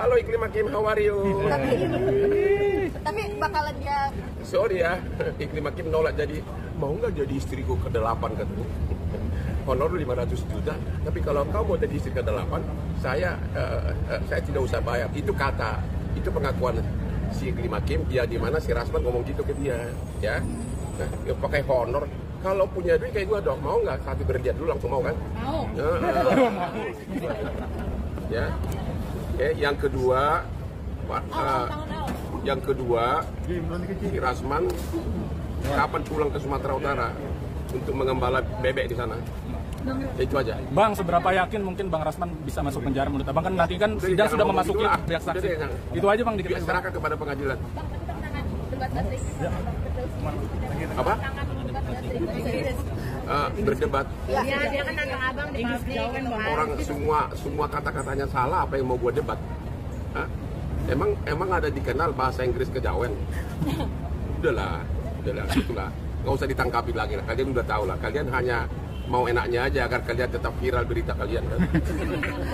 Halo Iklim Hakim, how are you? Tapi bakalan dia... Sorry ya, Iklim Hakim nolak jadi, mau nggak jadi istriku ke-8 katanya. Honor 500 juta, tapi kalau kau mau jadi istri ke-8, saya tidak usah bayar. Itu kata, itu pengakuan si Iklim Hakim, dia di mana si Rasman ngomong gitu ke dia, ya. Nah, dia pakai honor. Kalau punya duit kayak gua dong, mau nggak satu kerja dulu langsung mau kan? Mau. Ya. Oke, yang kedua, si Rasman kapan pulang ke Sumatera Utara untuk mengembala bebek di sana? Ya, itu aja. Bang, seberapa yakin mungkin Bang Rasman bisa masuk penjara menurut Abang? Kan nanti kan sidang sudah memasuki pihak saksi. Itu aja Bang, dikit. Serahkan kepada pengadilan. Apa? Berdebat. Ya, dia kan nantang Abang di publik. Orang semua kata-katanya salah, apa yang mau gua debat? Hah? Emang ada dikenal bahasa Inggris kejawen? Udahlah, itulah. Nggak usah ditangkapi lagi lah. Kalian udah tahu lah. Kalian hanya mau enaknya aja agar kalian tetap viral berita kalian kan.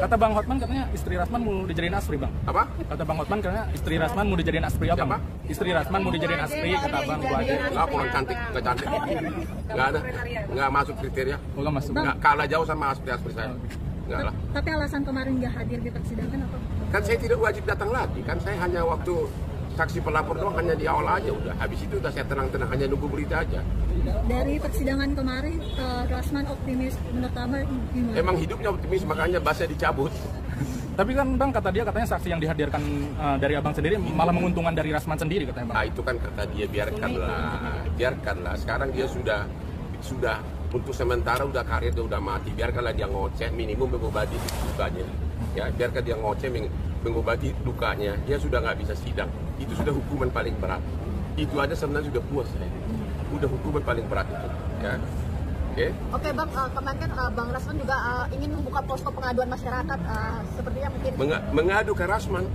Kata Bang Hotman katanya istri Rasman mau dijadiin aspri, Bang. Apa? Kata Bang Hotman katanya istri Rasman mau dijadiin aspri apa? Siapa? Istri Rasman mau dijadiin aspri, kata Bang gua aja. Orang cantik, nggak cantik. Nggak ada. Nggak masuk kriteria. Oh, nggak masuk. Nggak, kalah jauh sama aspri saya. Nggak lah. Tapi alasan kemarin nggak hadir di persidangan apa? Kan saya tidak wajib datang lagi. Kan saya hanya waktu saksi pelapor doang, hanya di awal aja udah. Habis itu udah saya tenang-tenang, hanya nunggu berita aja. Dari persidangan kemarin, Rasman optimis menurut Abang gimana? Emang hidupnya optimis, makanya bahasa dicabut. Tapi kan Bang, kata dia katanya saksi yang dihadirkan dari Abang sendiri malah menguntungkan dari Rasman sendiri katanya Bang. Nah itu kan kata dia, biarkanlah. Sekarang dia sudah untuk sementara udah karir, dia udah mati. Biarkanlah dia ngoceh, minimum mengobati dukanya. Ya, biarkan dia ngoceh mengobati dukanya. Dia sudah nggak bisa sidang. Itu sudah hukuman paling berat. Itu aja sebenarnya sudah puas saya. Udah hukuman paling berat itu. Ya. Oke Bang, kemarin kan Bang Rasman juga ingin membuka posko pengaduan masyarakat, sepertinya mungkin mengadu ke Rasman.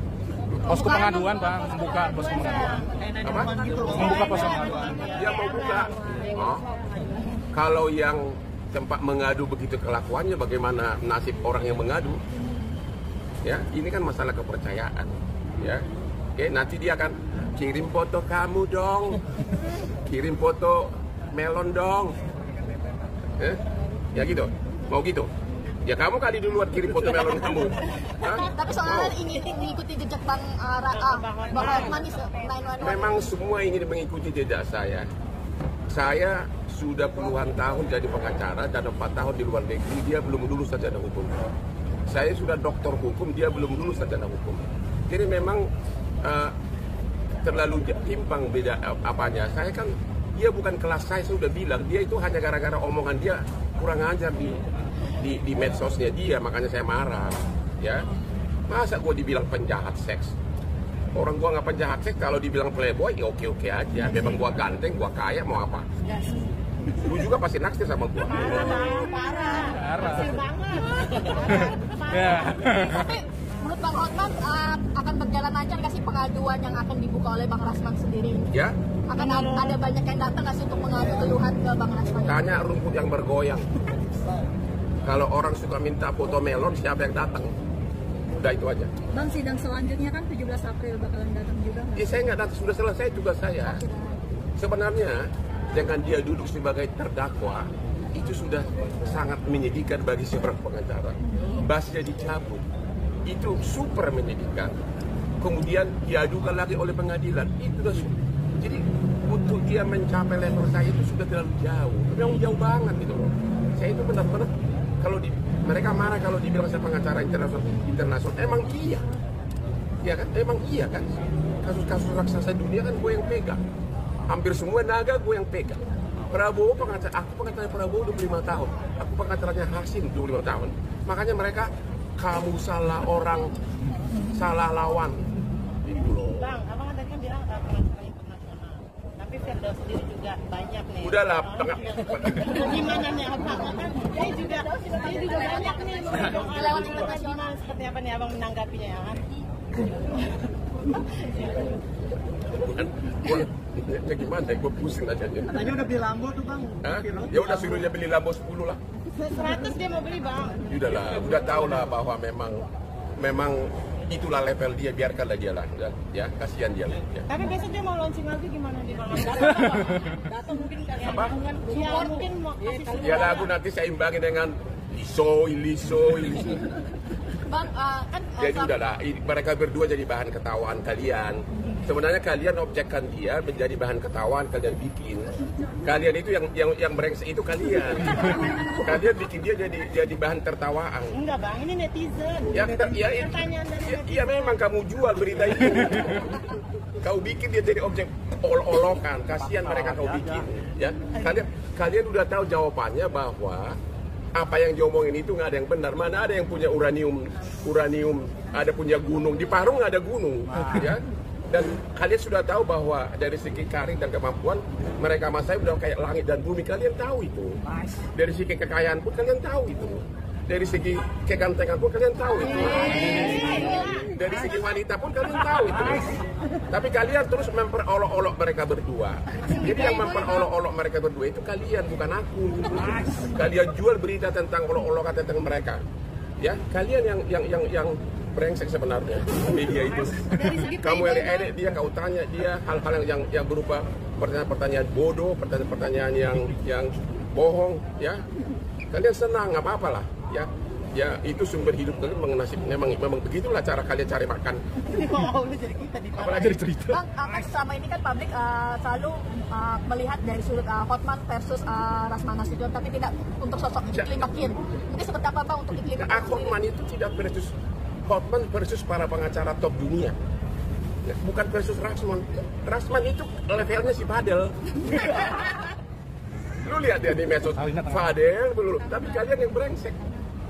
Posko pengaduan Bang, membuka posko pengaduan. Apa? Membuka posko pengaduan. Dia mau buka. Oh. Kalau yang tempat mengadu begitu kelakuannya, bagaimana nasib orang yang mengadu? Ya, ini kan masalah kepercayaan. Ya. Oke, nanti dia akan kirim foto kamu dong. Kirim foto melon dong. Ya gitu, mau gitu. Ya kamu kali duluan kirim foto melon kamu. Tapi soalnya ingin mengikuti jejak Bang Hotman nih, memang semua ingin mengikuti jejak saya. Saya sudah puluhan tahun jadi pengacara dan 4 tahun di luar negeri, dia belum lulus sarjana hukum. Saya sudah doktor hukum, dia belum lulus sarjana hukum. Jadi memang terlalu timpang beda apanya. Saya kan, dia bukan kelas saya sudah bilang, dia itu hanya gara-gara omongan dia kurang ajar di medsosnya dia, makanya saya marah. Ya, masa gue dibilang penjahat seks? Orang gue nggak penjahat seks, kalau dibilang playboy ya oke-oke aja. Memang gue ganteng, gue kaya, mau apa? Lu juga pasti naksir sama gue. Parah. Tapi menurut Bang Hotman akan berjalan lancar nggak sih pengaduan yang akan dibuka oleh Bang Rasman sendiri? Ya. Akan ada banyak yang datang nggak sih untuk mengadu keluhan ke Bang Rasman? Tanya rumput yang bergoyang. Kalau orang suka minta foto melon, siapa yang datang? Udah itu aja. Bang, sidang selanjutnya kan 17 April bakalan datang juga nggak? Ya, saya nggak datang, sudah selesai tugas saya. Sebenarnya dengan dia duduk sebagai terdakwa, itu sudah sangat menyedihkan bagi seorang pengacara. Basnya dicabut, itu super menyedihkan. Kemudian diadukan lagi oleh pengadilan, itu sudah. Jadi untuk dia mencapai level saya itu sudah terlalu jauh, memang jauh banget gitu loh. Saya itu benar-benar mereka marah kalau dibilang saya pengacara internasional. Emang iya, ya kan? Emang iya kan? Kasus-kasus raksasa dunia kan gue yang pegang. Hampir semua naga gue yang pegang. Prabowo aku pengacara Prabowo 25 tahun. Aku pengacaranya Hasim 25 tahun. Makanya mereka, kamu salah orang, salah lawan. Gitu loh. Bang, abang tadi kan bilang pengacara internasional. Tapi Firdaus sendiri juga banyak nih. Udahlah, gimana nih abang? Dia juga banyak nih. Lewat internasional seperti apa nih abang menanggapinya ya kan? Ya gimana, gue pusing aja. Katanya udah beli Lambo tuh bang. Ya udah suruh dia beli Lambo 10 lah. 100 dia mau beli bang. Udahlah, udah tahu lah bahwa memang itulah level dia, biarkanlah dia lah, ya kasihan dia. Ya. Tapi besok dia mau launching lagi gimana di Bang? Datang mungkin kalian dukungan, support mungkin mau kasih support. Ya lagu nanti saya imbangi dengan liso. Bang, kan Jadi udahlah, mereka berdua jadi bahan ketawaan kalian. Sebenarnya kalian objekkan dia menjadi bahan ketawaan, kalian bikin. Kalian itu yang brengsek itu kalian. Kalian bikin dia jadi bahan tertawaan. Enggak Bang, ini netizen. Ya memang kamu jual berita itu. Kau bikin dia jadi objek olokan, kasihan mereka kau bikin. Ya, kalian udah tahu jawabannya bahwa apa yang diomongin itu nggak ada yang benar. Mana ada yang punya uranium, ada punya gunung. Di Parung nggak ada gunung, ya. Dan kalian sudah tahu bahwa dari segi karir dan kemampuan mereka sama saya udah kayak langit dan bumi. Kalian tahu itu. Dari segi kekayaan pun kalian tahu itu. Dari segi kegantengan pun kalian tahu itu. Dari segi wanita pun kalian tahu itu. Tapi kalian terus memperolok-olok mereka berdua. Jadi yang memperolok-olok mereka berdua itu kalian, bukan aku. Kalian jual berita tentang olok-olokan tentang mereka. Ya, kalian yang brengsek sebenarnya media itu. Kamu yang edit dia, kau tanya dia hal-hal yang berupa pertanyaan-pertanyaan bodoh, pertanyaan-pertanyaan yang bohong, ya. Kalian senang, nggak apa-apa lah, ya. Ya itu sumber hidup kalian mengenasibnya, memang begitulah cara kalian cari makan. Apalagi cerita. Bang, kan selama ini kan publik selalu melihat dari sudut Hotman versus Rasman Nasution, tapi tidak untuk sosok Iklim Makin. Mungkin seperti apa Bang untuk Iklim Makin? Hotman itu tidak versus Hotman versus para pengacara top dunia. Bukan versus Rasman. Rasman itu levelnya si Fadel. Lu lihat dia di medsos Fadel dulu, tapi kalian yang brengsek.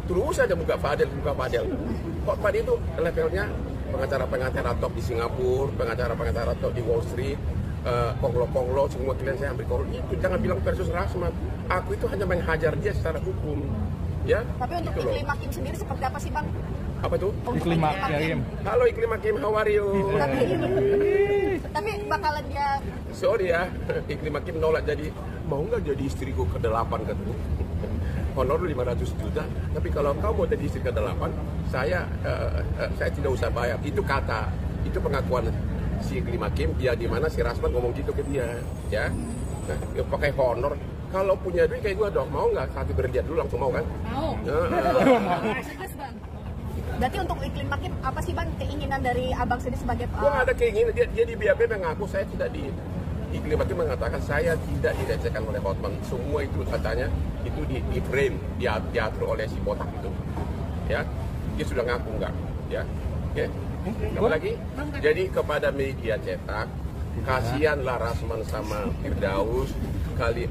Terus aja buka Fadel. Hotman itu levelnya pengacara-pengacara top di Singapura, pengacara-pengacara top di Wall Street, konglo-konglo, semua klien saya ambil konglo. Itu jangan bilang versus Rasman. Aku itu hanya menghajar dia secara hukum. Ya. Tapi untuk gitu Iklim Makin sendiri seperti apa sih Bang? Apa tuh? Iklim Makin. Halo Iklim Makin, how are you? Tapi bakalan dia... Sorry ya, Iklim Makin nolak jadi, mau nggak jadi istriku ke-8 katanya. Honor 500 juta, tapi kalau kau mau jadi istri ke-8, saya tidak usah bayar. Itu pengakuan si Iklim Makin, dia di mana si Rasman ngomong gitu ke dia, ya. Nah, pakai honor. Kalau punya duit kayak gue dong, mau nggak? Kaki berlihat dulu langsung mau kan? Mau. Berarti untuk Iklim Makin apa sih Bang keinginan dari Abang sendiri sebagai Gue nggak ada keinginan, dia di BAP mengaku saya tidak di Iklim Makin mengatakan saya tidak dilecehkan oleh Hotman. Semua itu katanya itu di frame, diatur oleh si botak itu. Ya, dia sudah ngaku enggak, ya. Oke. Apa lagi? Jadi kepada media cetak, kasihanlah Rasman sama Firdaus.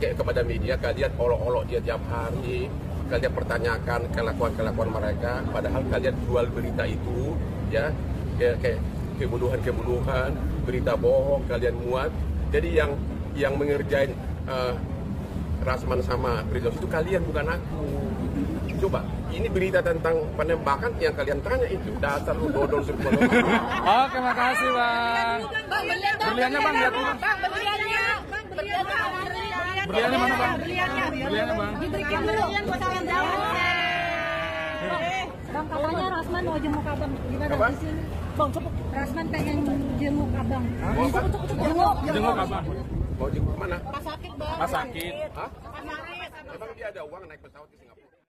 Kepada media kalian olok-olok dia tiap hari. Kalian pertanyakan kelakuan mereka, padahal kalian jual berita itu, ya, kayak kebunuhan, berita bohong kalian muat. Jadi yang mengerjain Rasman sama Firdaus itu kalian, bukan aku. Coba, ini berita tentang penembakan yang kalian tanya itu, dasar lu dodol semua. Oke, makasih Bang. Berliannya Bang, lihat dulu. Berliannya mana Bang? Berliannya Bang. Diberikan dulu. Bang, katanya Rasman mau jenguk Abang. Gimana Apa? di sini? Bang, cepet. Rasman pengen jenguk Abang. Jenguk Abang. Mau jenguk mana? Pas sakit Bang. Pas sakit. Hah? Emang dia ada uang naik pesawat ke Singapura?